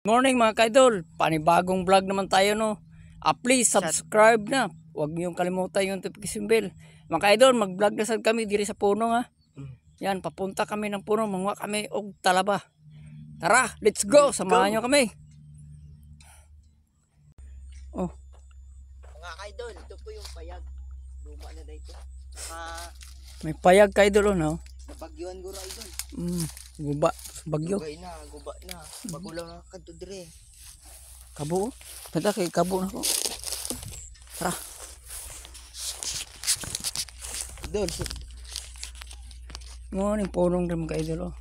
Morning mga kaidol, panibagong vlog naman tayo no. Please subscribe na. Huwag niyong kalimutan yung notification bell. Mga kaidol, mag-vlog na sad kami diri sa puno ha. Yan, papunta kami ng puno, manguha kami og talaba. Tara, let's go. Samahan niyo kami. Oh, Mga kaidol, ito po yung payag. Luma na dito. may payag kaidol no. Nabagyuan ko ra idol. Guba, bagyo. Guba na. Bagulaw na kadto dire. Kabo. Tada kay kabo na ko. Tara. Idol, Morning punong rim kaidol oh.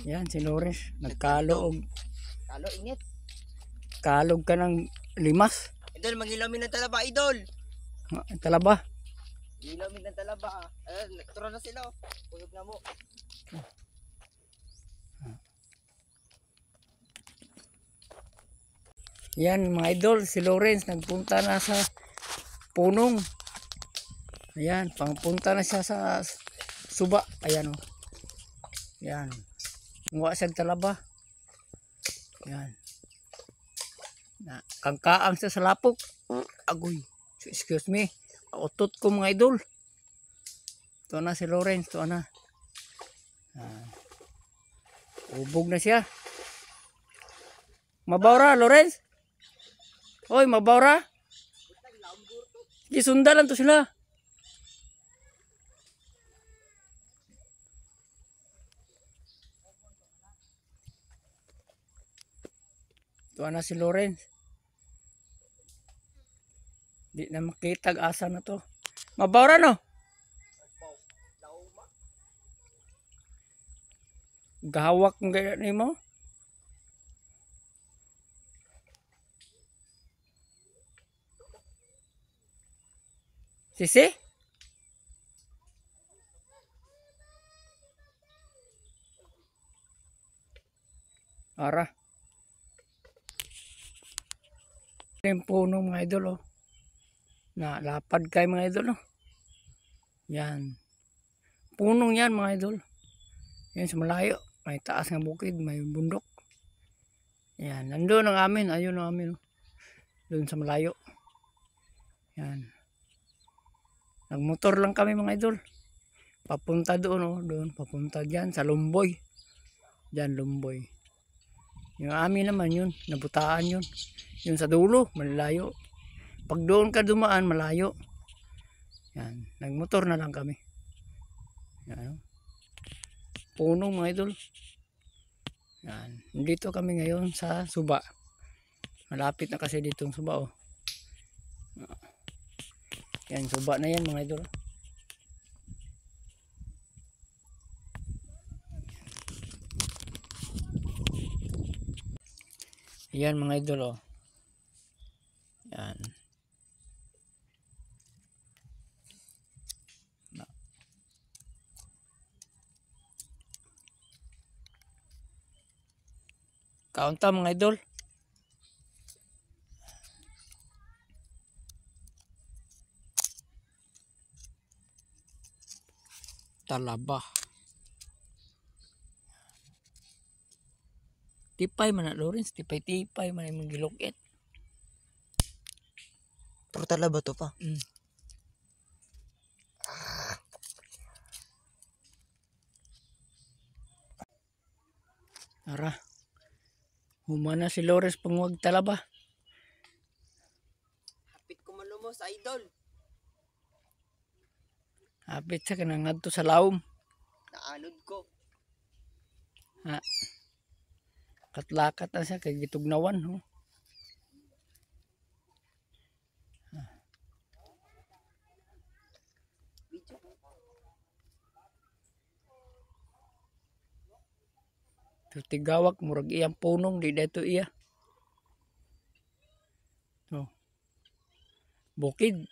Yan si Lores, nagkalog. talo init. Kalog ka ng limas. Idol, mangilamin ng talaba idol. Talaba. Ilamin ng talaba. Tura na sila oh. Puyog na mo. Yan mga idol, si Lawrence nagpunta na sa punong. Ayan, pangpunta na siya sa suba. Ayan o. Yan. Nguha siya talaba. Yan. Kangkaang siya sa lapok. Agoy. Excuse me. Utot ko mga idol. Ito na si Lawrence. Ito na. Ubog na siya. Mabawra, Lawrence? Hoy, mabawra? Sige, sundalan to sila. Ito na si Lawrence. Di na makita asa na to. Mabawra no? Gahawak ng gaya ni mo. Sisi? Ara. Yung puno mga idol oh. Lapad kay mga idol oh. Yan. Punong yan mga idol. Yan sa malayo. May taas ng bukid, may bundok. Yan. Nandun ang amin. Ayun ang amin oh. Doon sa malayo. Yan. Nagmotor lang kami mga idol. Papunta doon oh. Doon. Papunta dyan sa Lumboy. Dyan Lumboy. Yung amin naman yun. Nabutaan yun. Yun sa dulo. Malayo. Pag doon ka dumaan, malayo. Yan. Nagmotor na lang kami. Yan. Puno mga idol. Yan. Dito kami ngayon sa Suba. Malapit na kasi dito ang Suba oh. Yan. Suba na yan mga idol. Yan mga idol oh. Yan. Kaunta mga idol. Talaba. Tipay man na Lawrence, tipay man yung gilukit. Pero talaba to pa. Tara. Humana si Lawrence pangwag talaba. Hapit ko malumos idol. Hapit siya kanang ngadto sa laom. Naanod ko. Ha. Katlakat na siya kay gitugnawan ho. Tigawak murag iyang punong di dito iya. Oh. Bukid.